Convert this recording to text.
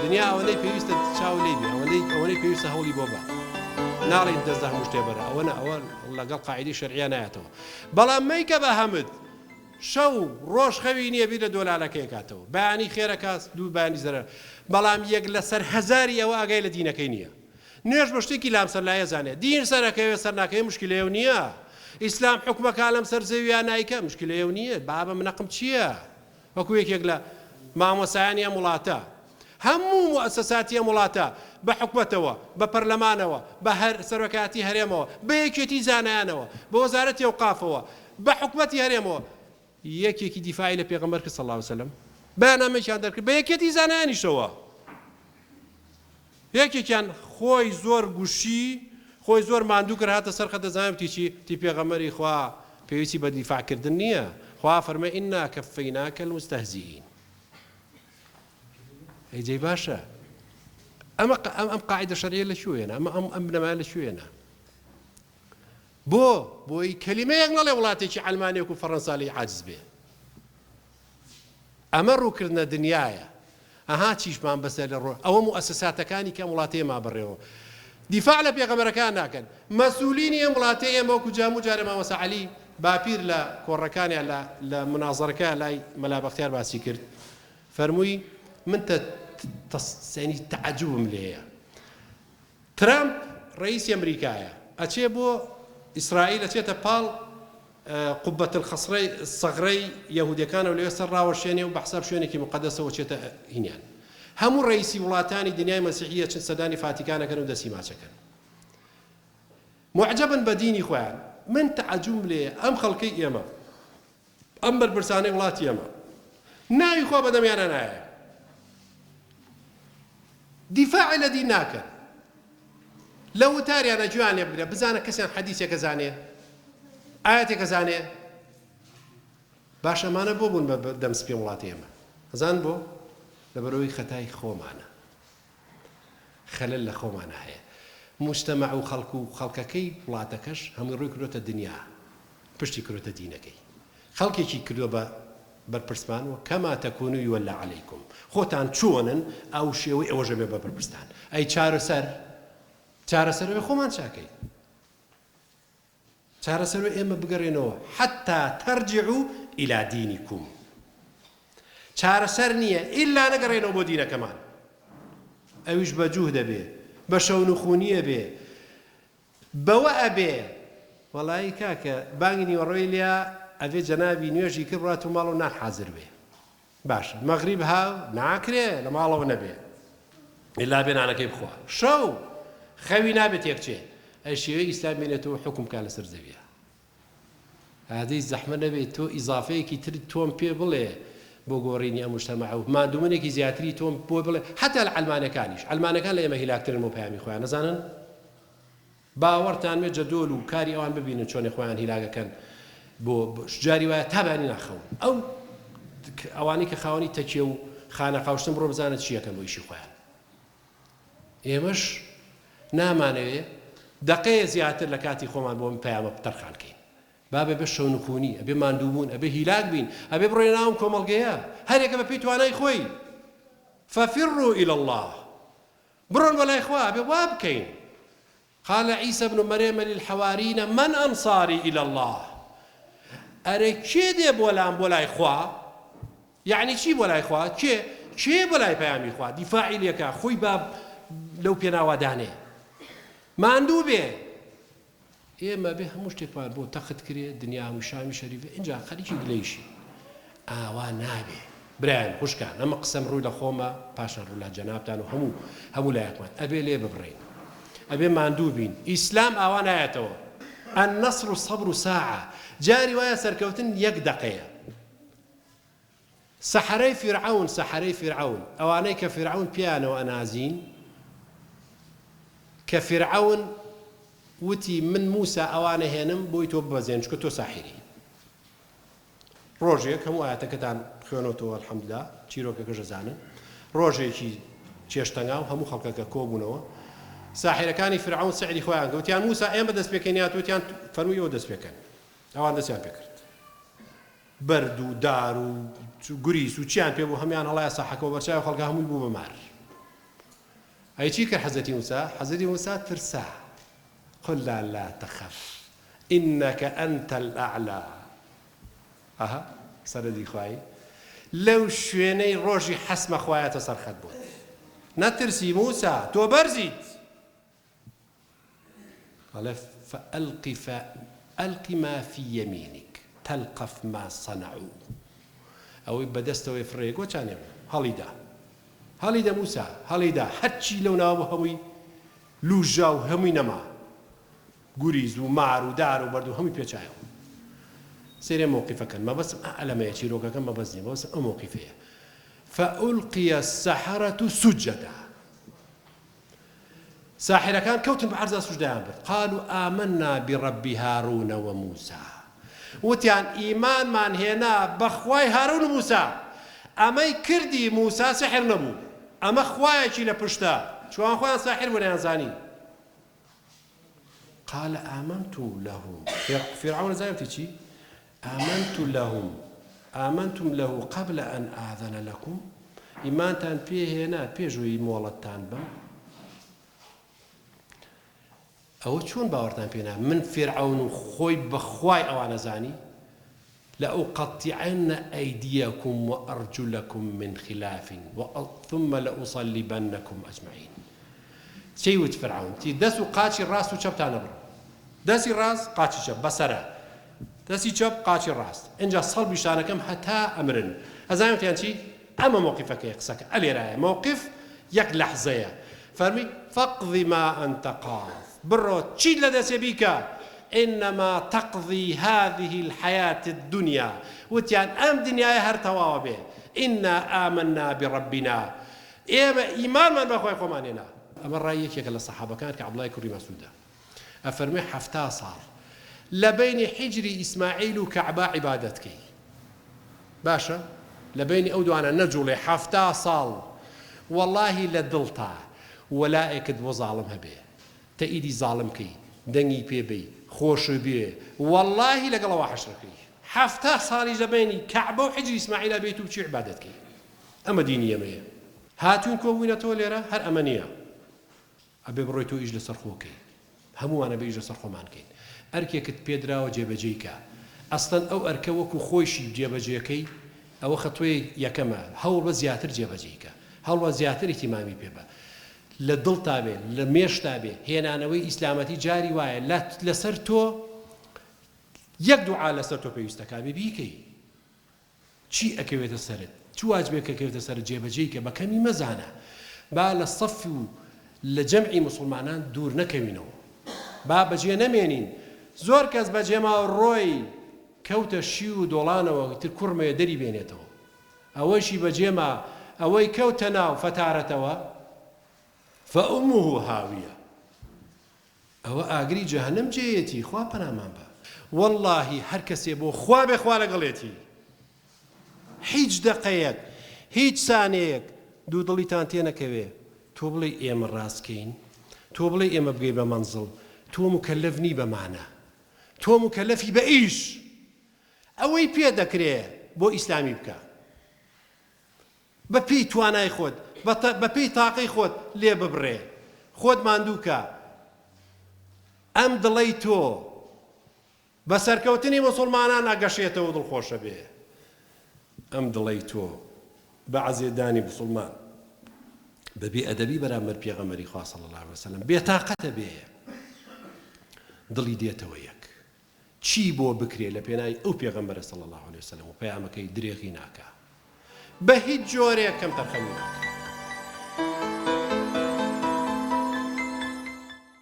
دنیا ئەوەندەی پێویستە چاو لێ بێ ئەوەندەی پێویستە هەوڵی بۆ بە ناڵێن دەست هەموو شتێ بەرە ئەوە لەگەڵ قاعیدەی شەرعیە نایەتەوە بەڵام مەیکە بە هەمت شەو ڕۆژ خەوی نییە بیر لە دۆلالەکەی کاتەوە بەیانی خێرە کاس دوو بانی زەرە بەڵام یەک لەسەر هەزاری ئەوە ئاگای لە دینەکەی نییە نوێژ بە شتێکی لامسەر لایە زانێت دین سەرەکەوێ سەر ناکەی مشکلەیە نییە ئیسلام حکومەکە لەم سەر زەویان نایکە مشکلەیە نییە بابە منەقم چییە وەکو یەکێک لە مامۆسایانی وڵاتە هەموو موسساتی وڵاتە بە حکومەتەوە بە پەرلەمانەوە بە هەر سەرۆکاتی هەرێمەوە بە یەکێتی زانایانەوە بە وەزارەتی ئەوقافەوە بە حکومەتی هەرێمەوە یەکێکی دیفاعی لە پێغەمبەر کرد صلی الله علیه وسلم بەیاننامەیەکیان دەرکرد بە یەکێتی زانایانیشەوە یەکێکیان خۆی زۆر گوشی خۆی زۆر ماندوو کرد هاتە سەر خەتە زانیوتی چی تی پێغەمبەری خوا پێویستی بە دیفاعکردن نییە خوا فەرمێ ئینا کەفەیناکە المستەهزیین ئەیجێ باشە ئەم قاعدە شەرعیە لە شوێنە ئەم بنەمایە لە شوێنە بۆی کەلیمەیەک نەڵێ وڵاتێکی ئەڵمانیەک و فەڕەنسا عاجز بێ ئەمە ڕووکردنە دنیایە ئەها چیشمان بەسەر لە ڕۆ ئەوە موسساتەکانی کەم وڵاتەیە ما بڕێەوە دیفاع لە پێغەمبەرەکان ناکەن مەسئولینی ئەم وڵاتەیە ئێمە وەکو جام و جارە مامۆستا عەلی باپیر لە کۆڕەکانیان لە منازەرەکە لای مەلا بەختیار باسی کرد فەرمووی من ینی تەعەجوبم لێیە ترامپ ڕئیسی ئەمریکایە ئەچێ بۆ ئیسرائیل ئەچێتە پاڵ قوبەت السەغرەی یەهودیەکانە و لەوێ سەر ڕاوەشێنێ و بەحساب شوێنێکی مقەدەسەوە چێتە هینیان هەموو ڕئیسی وڵاتانی دنیای مەسیحیە چ سەدانی فاتیکانەکەن و دەستی ماچەکەن معجبن بە دینی خۆیان من تەعەجوبم لێیە ئەم خەڵکەی ئێمە ئەم بەرپرسانەی وڵاتی ئێمە ناوی خۆ بەدەمیانە نایە دیفاع لە دین ناکەن لە وتاریانە گویانێ بگرە بزانە کەسیان حەدیثێکە زانێ ئاەتێکە زانێ باش ئەمانە بۆ بوون بە دەمسپێ وڵاتی ئێمە ئەزان بۆ لەبەرەوەی خەتای خۆمانە خەلەل لە خۆمانە هەیە مجتەمع و خەڵک و خەڵکەکەی وڵاتەکەش هەمووی ڕووی کردوتە دنیا پشتی کردوتە دینەکەی خەڵکێکی کردووە بە بەرپرسمانەوە کەما تەکونوا یوەلا عەلەیکم خۆتان چۆنن ئەو شێوەی ئەوەژە بێ بە بەرپرسان ئەی چارەسەرەوەی خۆمان چاکەی چارەسەرەوەی ئێمە بگەڕێنەوە حەتا تەرجعوا ئیلا دینیکم چارەسەر نییە ئیلا نەگەڕێنەوە بۆ دینەکەمان ئەویش بە جوهد دەبێ بە شەونوخونیە بێ بەوە ئەبێ وەڵی کاکە بانگی نیوەڕۆی لیا ئەوێ جەنابی نوێژی کرد ڕات و ماڵەوە نان حازر بێ باشە مەغریب هاو ناکرێ لە ماڵەوە نەبێ ئیلا بێ نانەکەی بخوا شەو خەوی نابێت یەکچێ ئەی شێوەی ئیسلام بێنێتەوە حکم کا لەسەر زەویە هادەی زەحمە نەبێت تۆ ئیزافەیەکی تر تۆم پێ بڵێ بۆ گۆڕینی ئەم مجتەمەع و مادومنێکی زیاتری تۆم بۆ بڵێ حتا لە ئەلمانەکانیش ئەلمانەکان لە ئێمە هیلاکترن بۆ پەیامی خۆیان نەزانن باوەڕتان وێ جەدۆل و کاری ئەوان ببینن چۆنی خۆیان هیلاگەکەن بۆ جاری وایە تابانی ناخەون ئەو ئەوانی کە خاوەنی تەکیە و خانە قاوشتن بڕۆ بزانێت چیەکەن بۆ ئیشی خۆیان ئێمەش نامانەوێ دەقەیە زیاتر لە کاتی خۆمان بۆ پەیامە تەرخانکەین بابێ بە شەونوخونی ئەبێ ماندووبوون ئەبێ هیلاک بین ئەبێ بڕۆی ناوم کۆمەڵگەیە هەرێکە بە پێی توانای خۆی فەفروا إلى الله بڕۆن بەلای خوا ئەبێ وا بکەین قال عيسى ابن مريم للحواريين من أنصاري إلى الله ئەرێ کێ دێ بۆ لای خوا یعنی چی بۆ لای خوا کێ بۆ لای پەیامی خوا دیفاعی لێکە خۆی بە لەو پێناوادانێ ماندوو بێ ئێمە بێ هەموو شتێکمان بۆ تەخت کرێ دنیا هەموو شامی شەریفە اینجا خەریکی گلەیشی ئاوا نابێ برایان خوشکان ئەمە قسەم ڕووی لە خۆمە پاشان ڕوو لە جەنابتان و هەموو لایەکمان ئەبێ لێ ببڕین ئەبێ ماندوو بین ئیسلام ئاوا نایەتەوە النصر الصبر ساعة جاري ويا سركوتن يك دقيقة سحري فرعون أواني كفرعون بيانو أنازين كفرعون وتي من موسى أواني هنم بويتو بزين شكتو ساحري روجي كم آيات كتان خيونوتو الحمد لله تشيروكا كجزانا روجي كي تشتناو همو خلقك كوبونو ساحر كاني فرعون سعدي خوان قوتيان موسى أيام بدس بكينيات وتيان فرمي ودس بكن أوان دسيان بكرت بردو دارو گوریس و چیان پێ بوو هەمیان هەڵای ساحەکەەوە بەرچاو خەڵکە هەمووی بوو بەمار أي شيء كحزتي موسى ترسى قل لا تخف إنك أنت الأعلى سردي خواهي لو شويني روجي حسم خواهي تسرخت بود نترسي موسى تو برزيد قال فألق ما في يمينك تلقف ما صنعوا أو بدست ويفريق وكان هەڵیدا موسى هەڵیدا هەرچی لەو ناوە هەمووی لوژا و هەمووی نەما گوریز و مار و دار و بەرد و هەمووی پێچایەوە سێرێ مووقیفەکەن مەبەستم ئەلەمەیە چیرۆکەکەم مەبەست نییە مەبەستم ئەم مووقیفەیە فألقي السحرة سجدا ساحرەکان کەوتن بە عەرزا سوجدایان برد قالوا آمنا برب هارون وموسى وتیان ئیمانمان هێنا بەخوای هارون و موسى ئەمەی کردی موسى سحر نەبوو ئەمە خوایەکی لە پشتە چوان خۆیان ساحر بوونیان زانی قال آمنت لهم فرعون زایوتی چی آمنتم له قبل أن آذن لكم ئیمانتان پێهێنا پێشووی مۆڵەتتان بم ئەوە چۆن باوەڕتان پێنا من فرعون و خۆی بەخوای ئەوانە زانی لأقطعن أيديكم وأرجلكم من خلاف ثم لأصلبنكم أجمعين چیوت فرعون تی دەست و قاچی ڕاست و چەپتانە بڕ دەستی ڕاست قاچی چەپ بەسەرە دەستی چەپ قاچی ڕاست اینجا سەڵبی شانەکەم هەتا ئەمرن ئەزانوتیان چی ئەمە مووقیفەکەی قسەکە ئەلێرایە مووقف یەک لەحزەیە فەرمی فاقض ما أنت قاض بڕۆ چیت لە دەستێ بیکە إنما تقضي هذه الحياة الدنيا وتيان أم دنيا هر توابه إنا آمنا بربنا إيمان من بخوي قماننا أما الرأي يك الصحابة كان كعبد الله كريم مسعودة أفرمي حفتا صار لبين حجر إسماعيل وكعبة عبادتك باشا لبين أودو أنا نجولي حفتا صال والله لدلتا ولا أكد وظالمها به تأيدي ظالمكي دنگی پێ بی خۆش بێ واللهی لەگەڵەوە حەشرەکەی حەفتا ساڵی لەبینی کەعبە و حیجری ئیسماعیلا بێت و بچی عیبادەتکەی ئەمە دینی ئەمەیە هاتوون کۆبووینەتەوە لێرە هەر ئەمە نییە ئەبێ بڕۆیتەوە ئیش لەسەر خۆکەی هەمووانە بە ئیش لەسەر خۆمانکەین ئەرکێکت پێدراوە جێبەجێیکە ئەسڵەن ئەو ئەرکە وەکو خۆشی جێبەجێەکەی ئەوە خەتۆی یەکەمە هەوڵ بە زیاتر جێبەجێیکە هەوڵ بە زیاتر ئیتیمامی پێ بە لە دڵتا بێ لە مێشتا بێ هێنانەوەی ئیسلامەتی جاری وایە لەسەر تۆ یەک دوعا لەسەر تۆ پێویستەکە بێ بیکەی چی ئەکەوێتە سەرت چ واجبێک ئەکەوێتە سەرت جێبەجێی کە بەکەمی مەزانە با لە سەف و لە جەمعی مسلمانان دوور نەکەوینەوە با بەجێ نەمێنین زۆر کەس بەجێما ڕۆی کەوتە شی و دۆڵانەوە تر کوڕمەیە دەری بێنێتەوە ئەوەشی بەجێما ئەوەی کەوتە ناو فەتارەتەوە فأمه هاوية أو أجري جهنم جيتي خوا بنامان با والله هر کسی بو خوا بخوا لقليتي هیچ دقيق هیچ ثانيك دو دليتان تينا كوي تو بلي إيم الراسكين تو بلي إيم بقي بمنزل تو مكلفني بمعنى تو مكلفي بإيش أوي بيدا كريه بو إسلامي بكا ببي تواناي خود بەپێی تاقەی خۆت لێ ببڕێ خۆت ماندووکە ئەم دڵەی تۆ بە سەرکەوتنی موسڵمانان ئەگەشێتەوە دڵخۆشە بێ ئەم دڵەی تۆ بە عەزێدانی موسڵمان بەبێ ئەدەبی بەرامبەر پێغەمبەری خوا صلی الله علیه وسلم بێتاقەتە بێ دڵی دێتەوە یەک چی بۆ بکرێ لە پێناوی ئەو پێغەمبەرە صلی الله علیه وسلم و پەیامەکەی درێغی ناکە بە هیچ جۆرێک کەم تەرخەمی ناکە